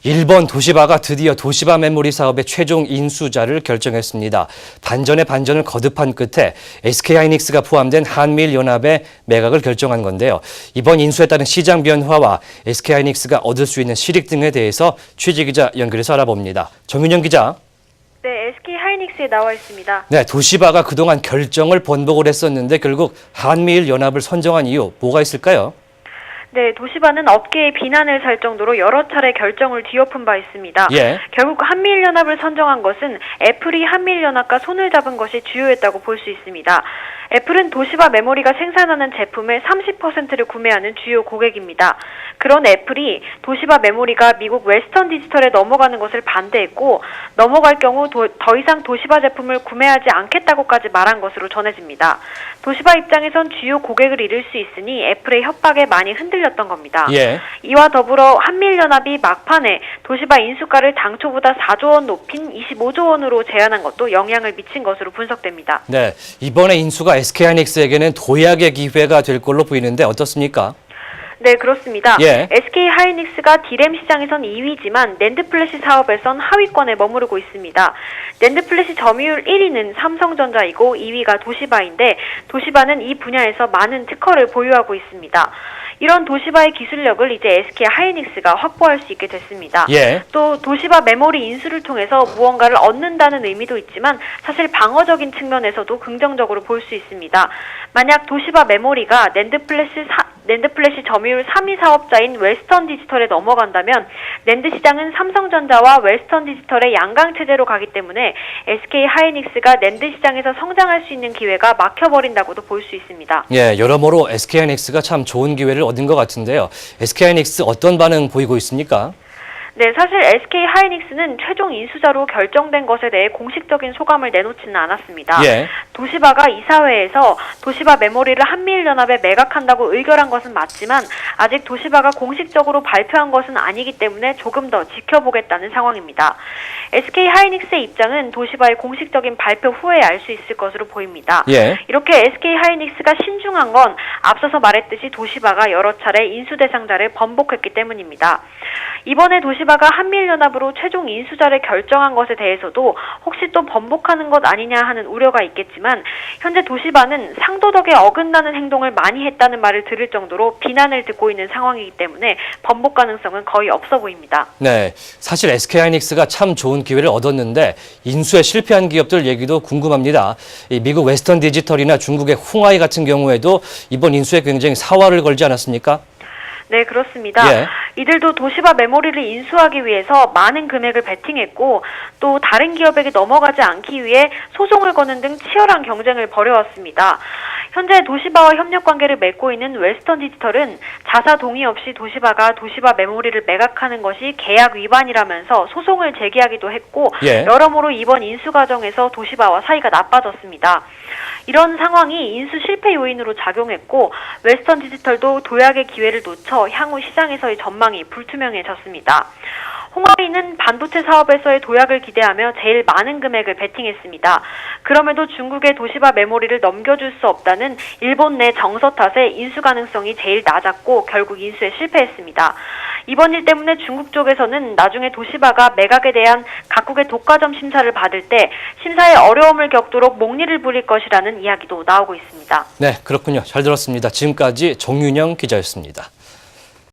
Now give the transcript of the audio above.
일본 도시바가 드디어 도시바 메모리 사업의 최종 인수자를 결정했습니다. 반전의 반전을 거듭한 끝에 SK하이닉스가 포함된 한미일연합의 매각을 결정한 건데요. 이번 인수에 따른 시장 변화와 SK하이닉스가 얻을 수 있는 실익 등에 대해서 취재기자 연결해서 알아봅니다. 정윤영 기자. 네, SK하이닉스에 나와 있습니다. 네, 도시바가 그동안 결정을 번복을 했었는데 결국 한미일연합을 선정한 이유 뭐가 있을까요? 네, 도시바는 업계의 비난을 살 정도로 여러 차례 결정을 뒤엎은 바 있습니다. 예. 결국 한미일연합을 선정한 것은 애플이 한미일연합과 손을 잡은 것이 주요했다고 볼 수 있습니다. 애플은 도시바 메모리가 생산하는 제품의 30%를 구매하는 주요 고객입니다. 그런 애플이 도시바 메모리가 미국 웨스턴 디지털에 넘어가는 것을 반대했고 넘어갈 경우 더 이상 도시바 제품을 구매하지 않겠다고까지 말한 것으로 전해집니다. 도시바 입장에선 주요 고객을 잃을 수 있으니 애플의 협박에 많이 흔들렸던 겁니다. 예. 이와 더불어 한미일연합이 막판에 도시바 인수가를 당초보다 4조 원 높인 25조 원으로 제한한 것도 영향을 미친 것으로 분석됩니다. 네, 이번에 인수가 SK하이닉스에게는 도약의 기회가 될 걸로 보이는데 어떻습니까? 네, 그렇습니다. 예. SK하이닉스가 D램 시장에선 2위지만 낸드 플래시 사업에선 하위권에 머무르고 있습니다. 낸드 플래시 점유율 1위는 삼성전자이고 2위가 도시바인데 도시바는 이 분야에서 많은 특허를 보유하고 있습니다. 이런 도시바의 기술력을 이제 SK하이닉스가 확보할 수 있게 됐습니다. 예. 또 도시바 메모리 인수를 통해서 무언가를 얻는다는 의미도 있지만 사실 방어적인 측면에서도 긍정적으로 볼 수 있습니다. 만약 도시바 메모리가 낸드 플래시 점유율 3위 사업자인 웨스턴 디지털에 넘어간다면 낸드 시장은 삼성전자와 웨스턴 디지털의 양강 체제로 가기 때문에 SK하이닉스가 낸드 시장에서 성장할 수 있는 기회가 막혀버린다고도 볼 수 있습니다. 예, 여러모로 SK하이닉스가 참 좋은 기회를 얻은 것 같은데요. SK하이닉스 어떤 반응 보이고 있습니까? 네, 사실 SK하이닉스는 최종 인수자로 결정된 것에 대해 공식적인 소감을 내놓지는 않았습니다. 예. 도시바가 이사회에서 도시바 메모리를 한미일연합에 매각한다고 의결한 것은 맞지만 아직 도시바가 공식적으로 발표한 것은 아니기 때문에 조금 더 지켜보겠다는 상황입니다. SK하이닉스의 입장은 도시바의 공식적인 발표 후에 알 수 있을 것으로 보입니다. 예. 이렇게 SK하이닉스가 신중한 건 앞서서 말했듯이 도시바가 여러 차례 인수 대상자를 번복했기 때문입니다. 이번에 도시바가 한미일연합으로 최종 인수자를 결정한 것에 대해서도 혹시 또 번복하는 것 아니냐 하는 우려가 있겠지만 현재 도시바는 상도덕에 어긋나는 행동을 많이 했다는 말을 들을 정도로 비난을 듣고 있는 상황이기 때문에 번복 가능성은 거의 없어 보입니다. 네, 사실 SK하이닉스가 참 좋은 기회를 얻었는데 인수에 실패한 기업들 얘기도 궁금합니다. 미국 웨스턴 디지털이나 중국의 홍하이 같은 경우에도 이번 인수에 굉장히 사활을 걸지 않았습니까? 네, 그렇습니다. 예. 이들도 도시바 메모리를 인수하기 위해서 많은 금액을 베팅했고 또 다른 기업에게 넘어가지 않기 위해 소송을 거는 등 치열한 경쟁을 벌여왔습니다. 현재 도시바와 협력 관계를 맺고 있는 웨스턴 디지털은 자사 동의 없이 도시바가 도시바 메모리를 매각하는 것이 계약 위반이라면서 소송을 제기하기도 했고 예. 여러모로 이번 인수 과정에서 도시바와 사이가 나빠졌습니다. 이런 상황이 인수 실패 요인으로 작용했고 웨스턴 디지털도 도약의 기회를 놓쳐 향후 시장에서의 전망이 불투명해졌습니다. 홍하이는 반도체 사업에서의 도약을 기대하며 제일 많은 금액을 베팅했습니다. 그럼에도 중국의 도시바 메모리를 넘겨줄 수 없다는 일본 내 정서 탓에 인수 가능성이 제일 낮았고 결국 인수에 실패했습니다. 이번 일 때문에 중국 쪽에서는 나중에 도시바가 매각에 대한 각국의 독과점 심사를 받을 때 심사에 어려움을 겪도록 목리를 부릴 것이라는 이야기도 나오고 있습니다. 네, 그렇군요. 잘 들었습니다. 지금까지 정윤영 기자였습니다.